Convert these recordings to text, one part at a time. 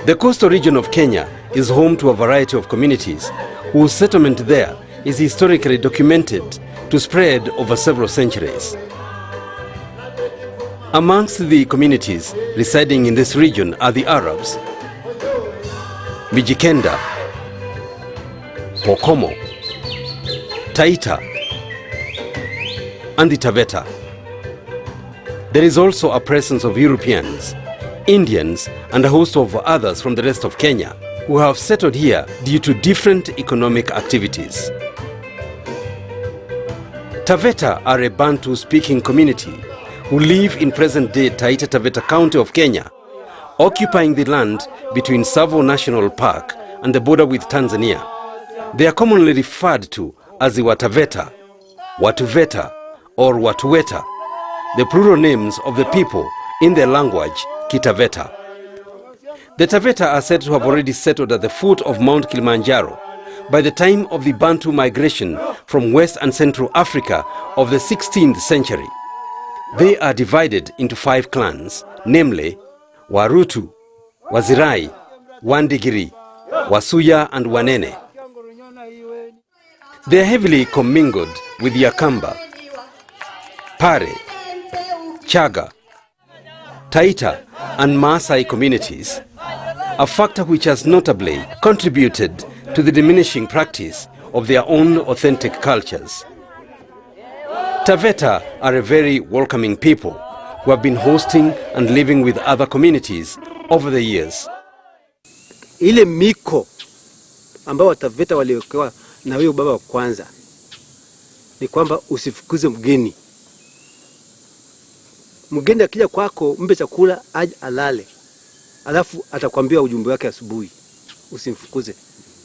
The coastal region of Kenya is home to a variety of communities whose settlement there is historically documented to spread over several centuries. Amongst the communities residing in this region are the Arabs, Mijikenda, Pokomo, Taita, and the Taveta. There is also a presence of Europeans, Indians, and a host of others from the rest of Kenya who have settled here due to different economic activities. Taveta are a Bantu-speaking community who live in present-day Taita Taveta County of Kenya, occupying the land between Tsavo National Park and the border with Tanzania. They are commonly referred to as the Wataveta, Watuveta, or Watuweta, the plural names of the people in their language, Kitaveta. The Taveta are said to have already settled at the foot of Mount Kilimanjaro by the time of the Bantu migration from West and Central Africa of the 16th century. They are divided into 5 clans, namely Warutu, Wazirai, Wandigiri, Wasuya, and Wanene. They are heavily commingled with Yakamba, Pare, Chaga, Taita, and Maasai communities, a factor which has notably contributed to the diminishing practice of their own authentic cultures. Taveta are a very welcoming people who have been hosting and living with other communities over the years. Ile miko ambao Taveta waliokuwa na huyo baba wa kwanza ni kwamba usifukuze mgeni. Mgeni akija kwako mpe chakula aje alale. Alafu atakwambia ujumbe wake asubuhi. Usimfukuze.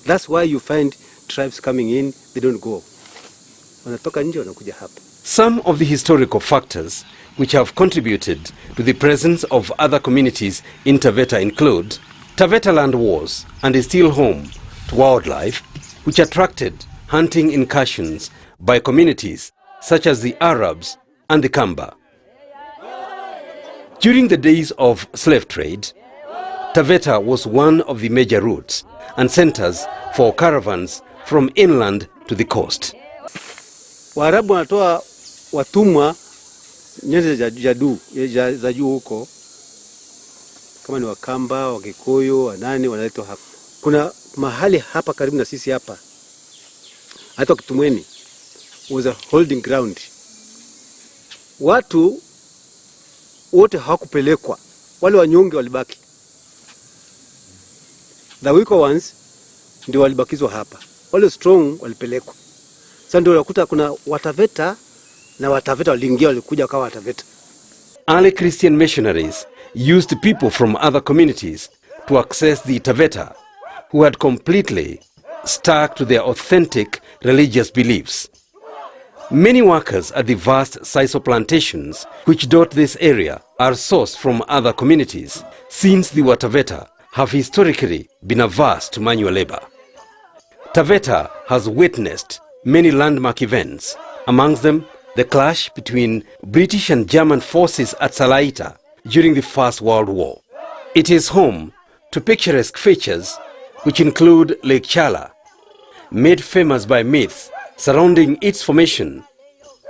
That's why you find tribes coming in, they don't go. Wanatoka nje wanakuja hapa. Some of the historical factors which have contributed to the presence of other communities in Taveta include Taveta land was and is still home to wildlife which attracted hunting incursions by communities such as the Arabs and the Kamba. During the days of slave trade, Taveta was one of the major routes and centers for caravans from inland to the coast. Waarabu wanatoa watumwa nyanda za juu huko, kama ni Wakamba, Wakikuyu, Wanani, wanaletwa hapa. Kuna mahali hapa karibu na sisi hapa, hata Kitumweni, was a holding ground. Watu wote hawakupelekwa, wale wanyonge walibaki. The weaker ones ndio walibakizwa hapa, wale strong walipelekwa. Sasa ndio unakuta kuna Wataveta na Wataveta waliingia, walikuja kwa Wataveta. Early Christian missionaries used people from other communities to access the Taveta, who had completely stuck to their authentic religious beliefs. Many workers at the vast sisal plantations which dot this area are sourced from other communities, since the Wataveta have historically been averse to manual labor. Taveta has witnessed many landmark events, amongst them the clash between British and German forces at Salaita during the First World War. It is home to picturesque features which include Lake Chala, made famous by myths surrounding its formation,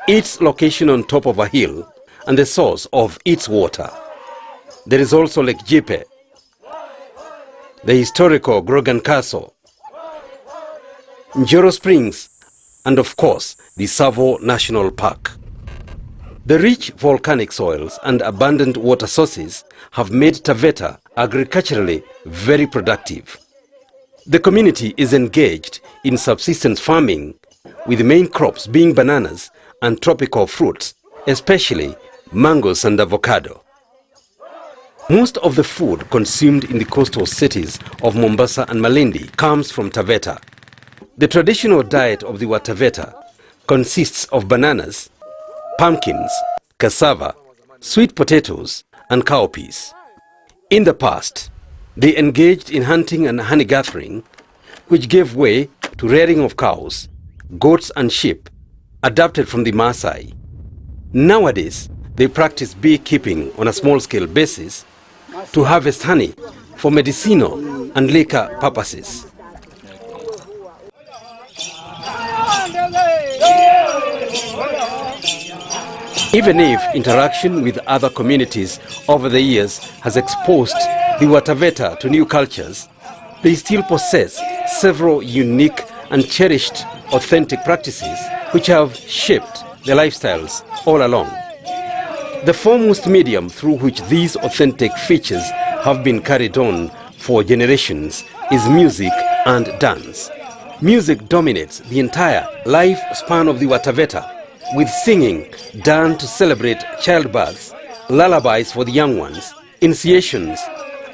its location on top of a hill, and the source of its water. There is also Lake Jipe, the historical Grogan Castle, Njoro Springs, and of course the Tsavo National Park. The rich volcanic soils and abundant water sources have made Taveta agriculturally very productive. The community is engaged in subsistence farming, with the main crops being bananas and tropical fruits, especially mangoes and avocado. Most of the food consumed in the coastal cities of Mombasa and Malindi comes from Taveta. The traditional diet of the Wataveta consists of bananas, pumpkins, cassava, sweet potatoes, and cowpeas. In the past, they engaged in hunting and honey gathering, which gave way to rearing of cows, goats, and sheep, adapted from the Maasai. Nowadays, they practice beekeeping on a small-scale basis to harvest honey for medicinal and liquor purposes. Even if interaction with other communities over the years has exposed the Wataveta to new cultures, they still possess several unique and cherished authentic practices which have shaped their lifestyles all along. The foremost medium through which these authentic features have been carried on for generations is music and dance. Music dominates the entire life span of the Wataveta, with singing done to celebrate childbirths, lullabies for the young ones, initiations,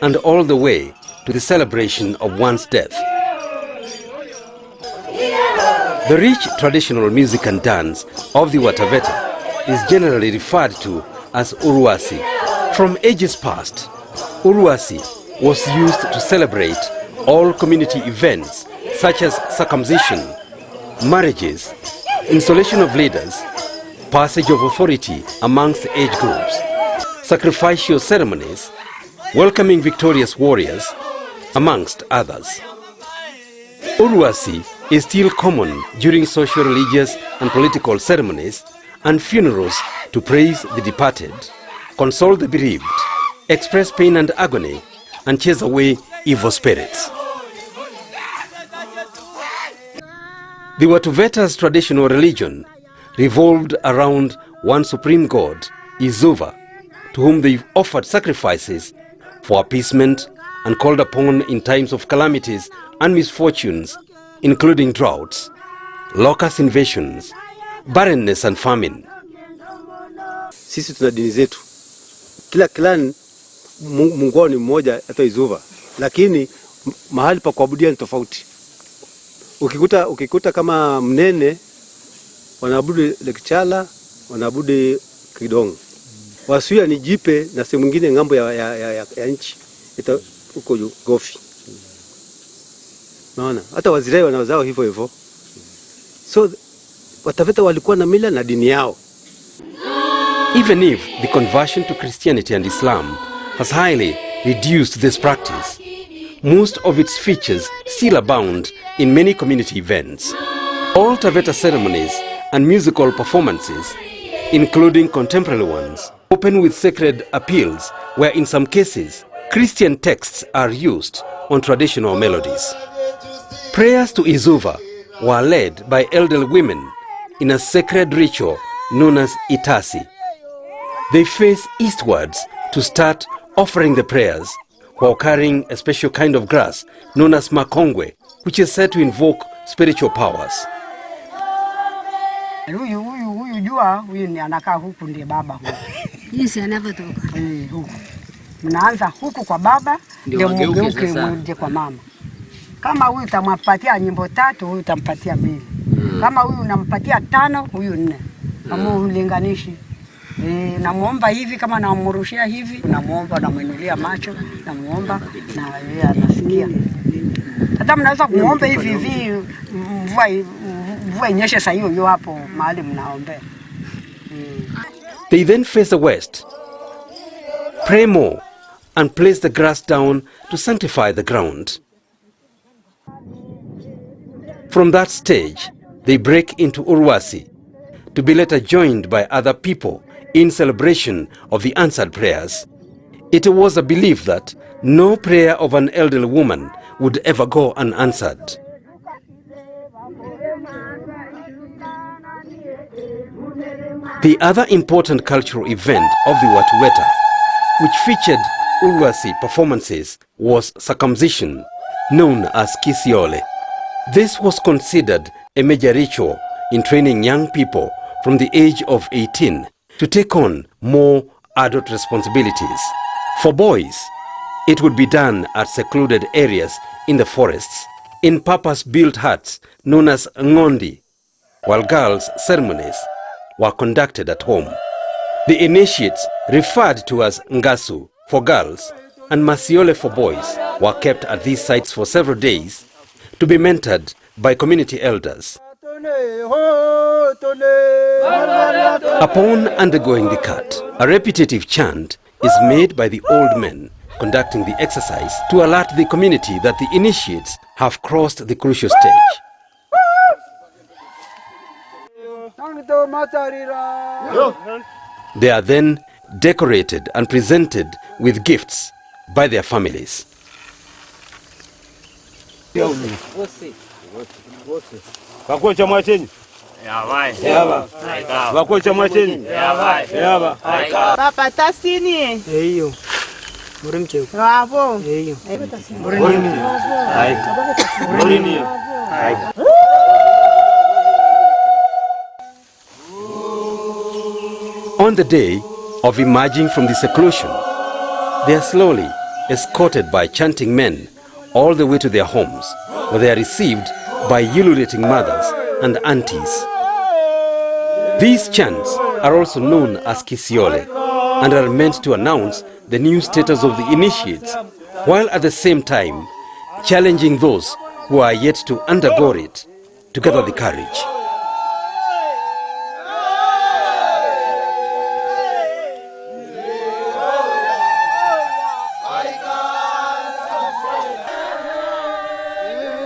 and all the way to the celebration of one's death. The rich traditional music and dance of the Wataveta is generally referred to as Uruasi. From ages past, Uruasi was used to celebrate all community events such as circumcision, marriages, installation of leaders, passage of authority amongst age groups, sacrificial ceremonies, welcoming victorious warriors, amongst others. Uruasi is still common during social, religious, and political ceremonies and funerals to praise the departed, console the bereaved, express pain and agony, and chase away evil spirits. The Watuveta's traditional religion revolved around one supreme god, Izuva, to whom they offered sacrifices for appeasement and called upon in times of calamities and misfortunes, including droughts, locust invasions, barrenness and famine. Sisi tuna dini zetu. Kila clan Mungu ni mmoja hata Izuva, lakini mahali pa kuabudia ni tofauti. Ukikuta kama Mnene wanaabudu Lekichala, wanaabudu Kidong. Wasuya ni Jipe na sehemu nyingine ngambo ya nchi ita huko Gofi. Naona hata Wazirai wanazao hivyo hivyo. So Wataveta walikuwa na mila na dini yao. Even if the conversion to Christianity and Islam has highly reduced this practice, most of its features still abound in many community events. All Taveta ceremonies and musical performances, including contemporary ones, open with sacred appeals where in some cases Christian texts are used on traditional melodies. Prayers to Izuva were led by elderly women in a sacred ritual known as Itasi. They face eastwards to start offering the prayers while carrying a special kind of grass known as makongwe, which is said to invoke spiritual powers. Huyu jua huyu ni anakaa huku ndiye baba huku. Jinsi anavyotoka. Huku. Mnaanza huku kwa baba ndio mgeuke mwende kwa mama. Kama huyu utampatia nyimbo 3, huyu utampatia 2. Kama huyu unampatia 5, huyu 4. Kama ulinganishi. Namuomba hivi, kama namurushia hivi, namuomba namuinulia macho, namuomba na yeye anasikia. Hata mnaweza kumuomba hivi hivi mvua inyeshe saa hiyo hapo mahali mnaombea. They then face the west, pray more, and place the grass down to sanctify the ground. From that stage, they break into Uruasi, to be later joined by other people in celebration of the answered prayers. It was a belief that no prayer of an elderly woman would ever go unanswered. The other important cultural event of the Watuweta, which featured Uruasi performances, was circumcision, known as Kisiole. This was considered a major ritual in training young people from the age of 18 to take on more adult responsibilities. For boys, it would be done at secluded areas in the forests, in purpose-built huts known as ngondi, while girls' ceremonies were conducted at home. The initiates, referred to as ngasu for girls and masiole for boys, were kept at these sites for several days to be mentored by community elders. Upon undergoing the cut, a repetitive chant is made by the old men conducting the exercise to alert the community that the initiates have crossed the crucial stage. They are then decorated and presented with gifts by their families. Papa tasini. Eyo. Murimche. Bravo. Eyo. On the day of emerging from the seclusion, they are slowly escorted by chanting men all the way to their homes, where they are received by ululating mothers and aunties. These chants are also known as kisiole and are meant to announce the new status of the initiates, while at the same time challenging those who are yet to undergo it to gather the courage.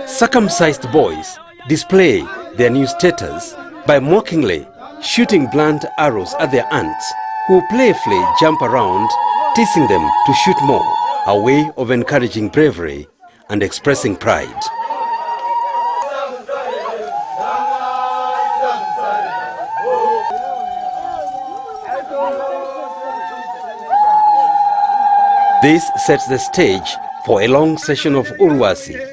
Circumcised boys display their new status by mockingly shooting blunt arrows at their aunts, who playfully jump around, teasing them to shoot more, a way of encouraging bravery and expressing pride. This sets the stage for a long session of Uruasi,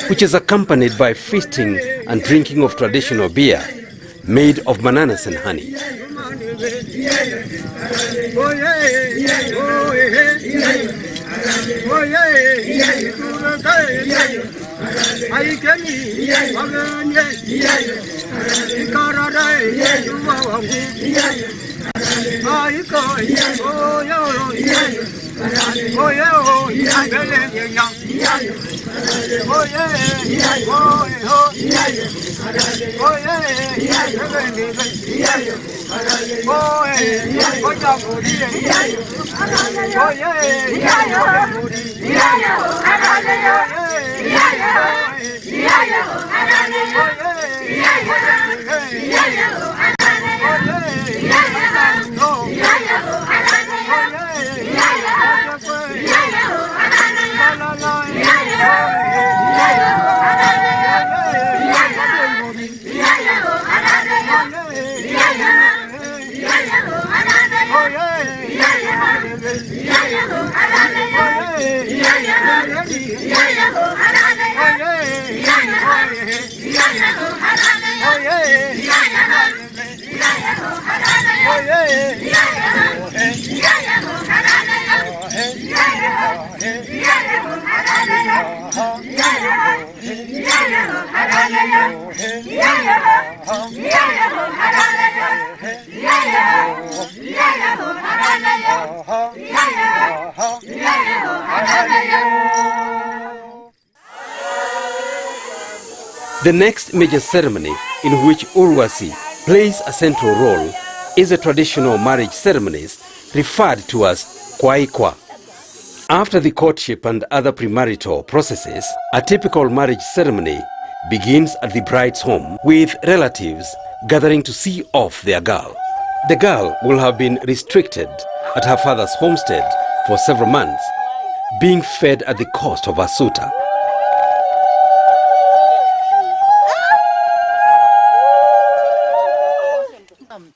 which is accompanied by feasting and drinking of traditional beer made of bananas and honey. The next major ceremony in which Uruasi plays a central role is the traditional marriage ceremonies referred to as kwaikwa. After the courtship and other premarital processes, a typical marriage ceremony begins at the bride's home, with relatives gathering to see off their girl. The girl will have been restricted at her father's homestead for several months, being fed at the cost of her suitor.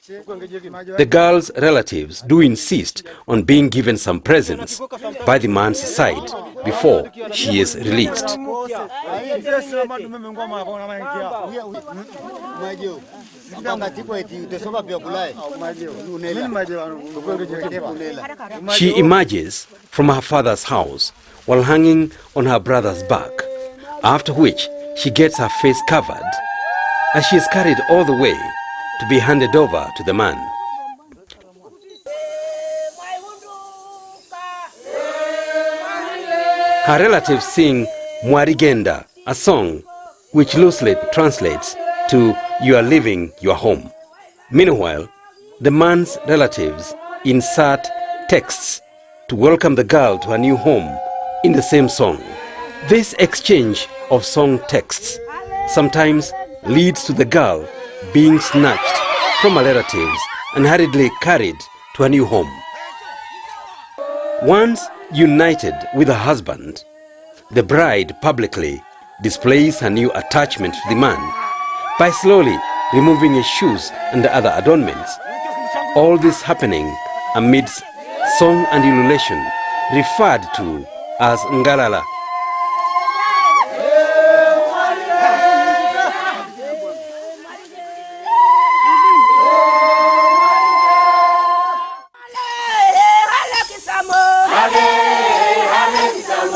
The girl's relatives do insist on being given some presents by the man's side before she is released. She emerges from her father's house while hanging on her brother's back, after which she gets her face covered as she is carried all the way to be handed over to the man. Her relatives sing Mwarigenda, a song which loosely translates to "You are leaving your home." Meanwhile, the man's relatives insert texts to welcome the girl to her new home in the same song. This exchange of song texts sometimes leads to the girl being snatched from her relatives and hurriedly carried to her new home. Once united with her husband, the bride publicly displays her new attachment to the man by slowly removing his shoes and other adornments. All this happening amidst song and ululation referred to as Ngalala.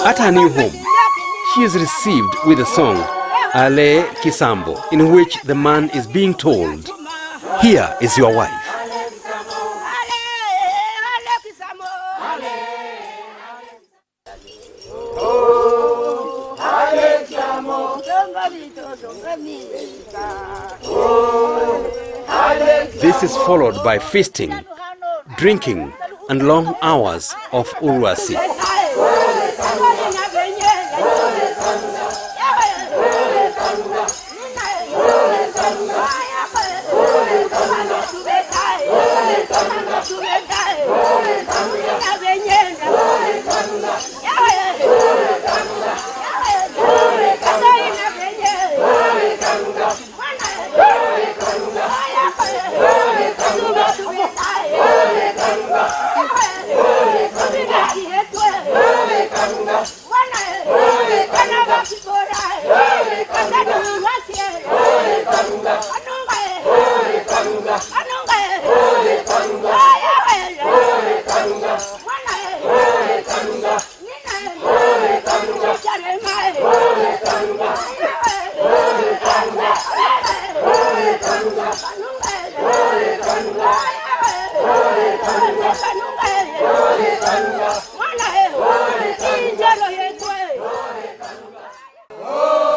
At her new home, she is received with a song, Ale Kisambo, in which the man is being told, "Here is your wife." This is followed by feasting, drinking, and long hours of Uruasi.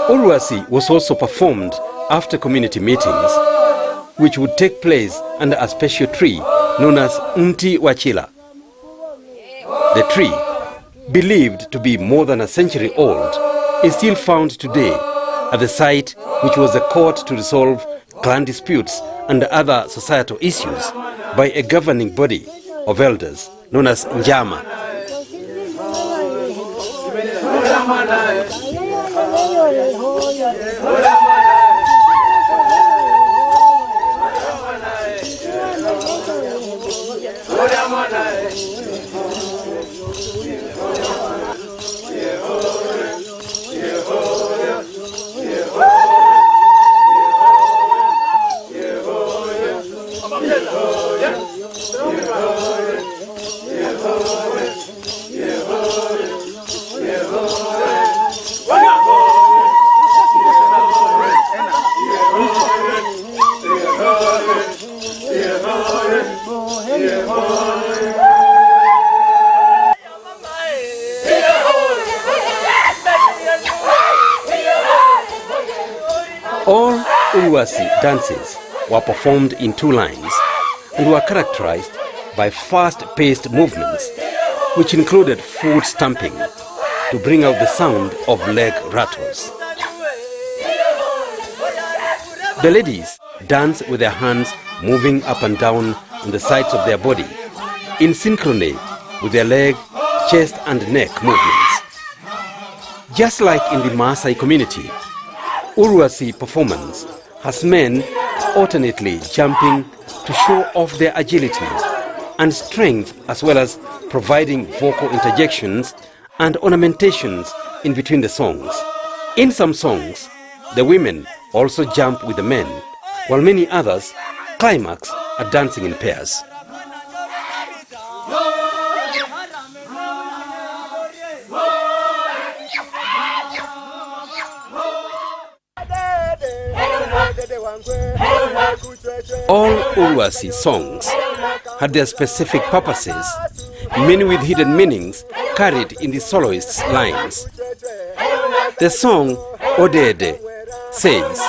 Uruasi was also performed after community meetings, which would take place under a special tree known as Mti wa Chila. The tree, believed to be more than a century old, is still found today at the site which was a court to resolve clan disputes and other societal issues by a governing body of elders known as Njama. All Uruasi dances were performed in two lines and were characterized by fast-paced movements, which included foot stamping to bring out the sound of leg rattles. The ladies dance with their hands moving up and down on the sides of their body, in synchrony with their leg, chest and neck movements. Just like in the Maasai community, Uruasi performance has men alternately jumping to show off their agility and strength, as well as providing vocal interjections and ornamentations in between the songs. In some songs, the women also jump with the men, while many others climax at dancing in pairs. All Uruasi songs had their specific purposes, many with hidden meanings carried in the soloist's lines. The song Odede says,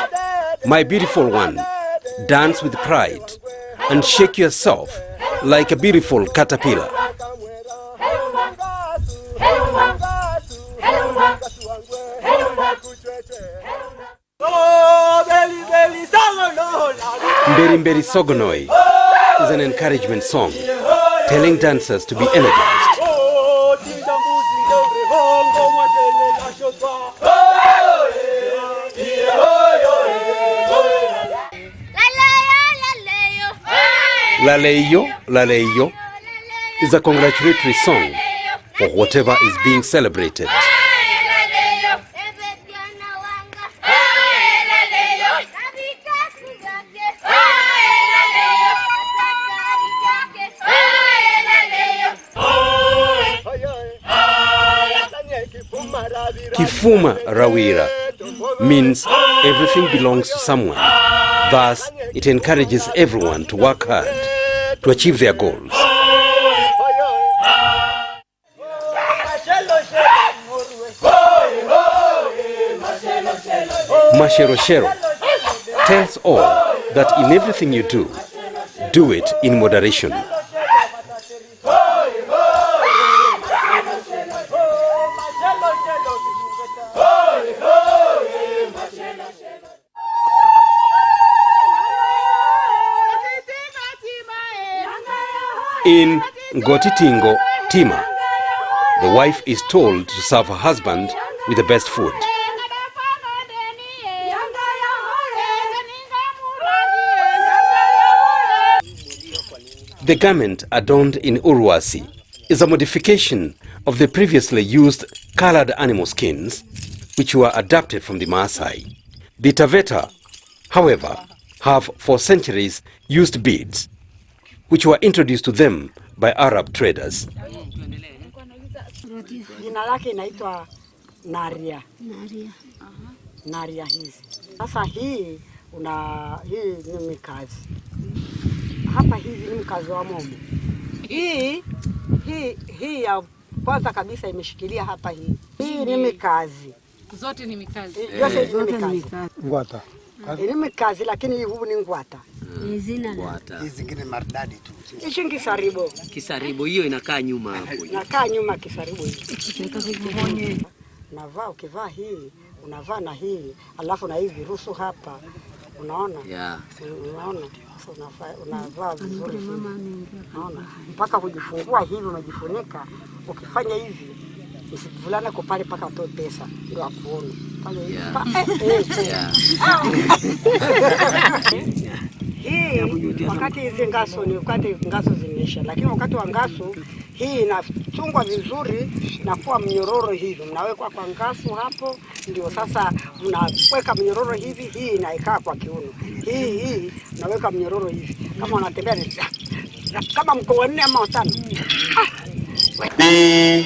"My beautiful one, dance with pride and shake yourself like a beautiful caterpillar." Mberi Mberi Sogonoi is an encouragement song telling dancers to be energized. Laleyo, Laleyo is a congratulatory song for whatever is being celebrated. Kifuma Rawira means everything belongs to someone. Thus, it encourages everyone to work hard to achieve their goals. Masheroshero tells all that in everything you do it in moderation. In Ngotitingo Tima, the wife is told to serve her husband with the best food. The garment adorned in Uruasi is a modification of the previously used colored animal skins, which were adapted from the Maasai. The Taveta, however, have for centuries used beads, which were introduced to them by Arab traders. Jina lake inaitwa Naria. Naria hizi. Sasa hii ni mikazi. Hapa hivi ni mkazi wa momo. Hii ya kwanza kabisa imeshikilia hapa hii. Hii ni mikazi. Zote ni mikazi. Yote ni mikazi. Ngwata. Ni mikazi lakini huu ni ngwata. Hizi zingine maridadi tu. Hichi ni kisaribo. Kisaribo hiyo inakaa nyuma hapo. Inakaa nyuma kisaribo hii. Unavaa ukivaa hii, unavaa na hii, alafu na hii virusu hapa. Unaona? Yeah. Unaona? Unavaa vizuri. Unaona? Mpaka kujifungua hivi unajifunika. Ukifanya hivi usivulana kwa pale paka atoe pesa ndio akuone. Pale hii wakati hizi ngaso ni wakati ngaso zimeisha, lakini wakati wa ngaso hii inachungwa vizuri na kuwa mnyororo hivi, mnawekwa kwa ngaso hapo, ndio sasa mnaweka mnyororo hivi, hii inaikaa kwa kiuno, hii unaweka mnyororo hivi, kama unatembea kama mko wanne ama watano. The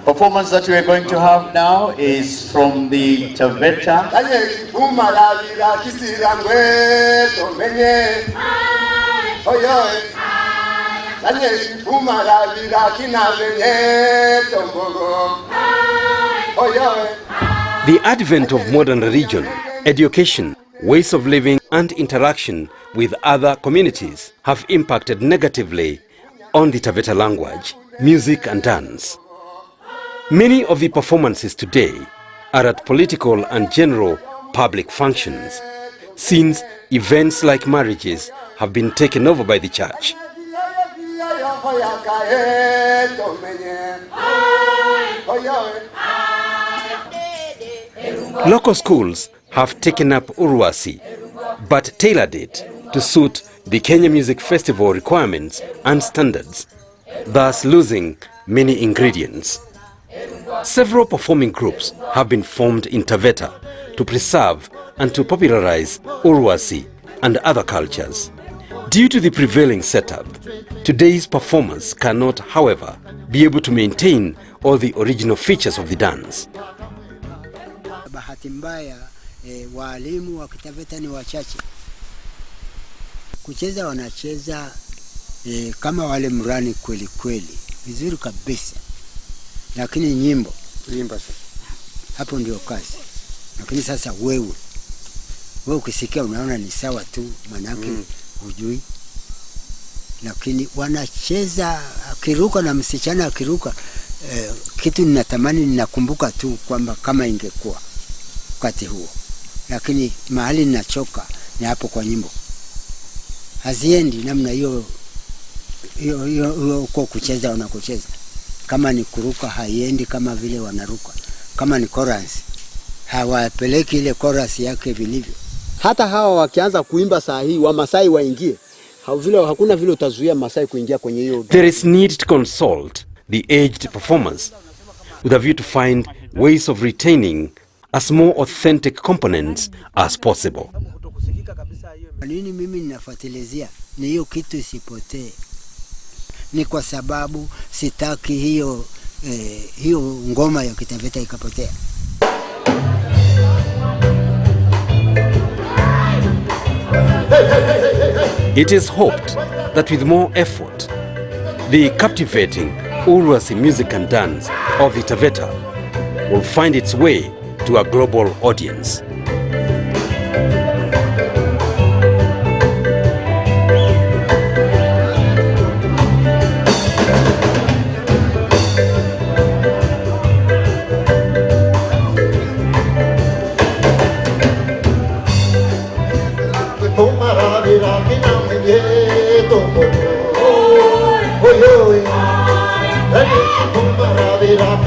performance that we are going to have now is from the Taveta. The advent of modern religion, education, ways of living and interaction with other communities have impacted negatively on the Taveta language, music and dance. Many of the performances today are at political and general public functions, since events like marriages have been taken over by the church. Local schools have taken up Uruasi, but tailored it to suit the Kenya Music Festival requirements and standards, thus losing many ingredients. Several performing groups have been formed in Taveta to preserve and to popularize Uruasi and other cultures. Due to the prevailing setup, today's performers cannot, however, be able to maintain all the original features of the dance. Bahati mbaya walimu wa Taveta ni wachache. Kucheza wanacheza kama wale mrani kweli kweli, vizuri kabisa. Lakini nyimbo, sasa. Hapo ndio kazi. Lakini sasa wewe ukisikia unaona ni sawa tu, manake hujui. Lakini wanacheza akiruka na msichana akiruka, kitu ninatamani ninakumbuka tu kwamba kama ingekuwa wakati huo. Lakini mahali ninachoka ni hapo kwa nyimbo. Haziendi namna hiyo uko kucheza wanakocheza. Kama ni kuruka haiendi kama vile wanaruka. Kama ni chorus hawapeleki ile chorus yake vilivyo. Hata hawa wakianza kuimba saa hii wa Masai waingie, hakuna vile utazuia Masai kuingia kwenye hiyo. There is need to consult the aged performers with a view to find ways of retaining as more authentic components as possible. Nini mimi ninafuatilizia ni hiyo kitu isipotee. Ni kwa sababu sitaki hiyo ngoma ya Taveta ikapotea. It is hoped that with more effort, the captivating Uruasi music and dance of the Taveta will find its way to a global audience. Thank you.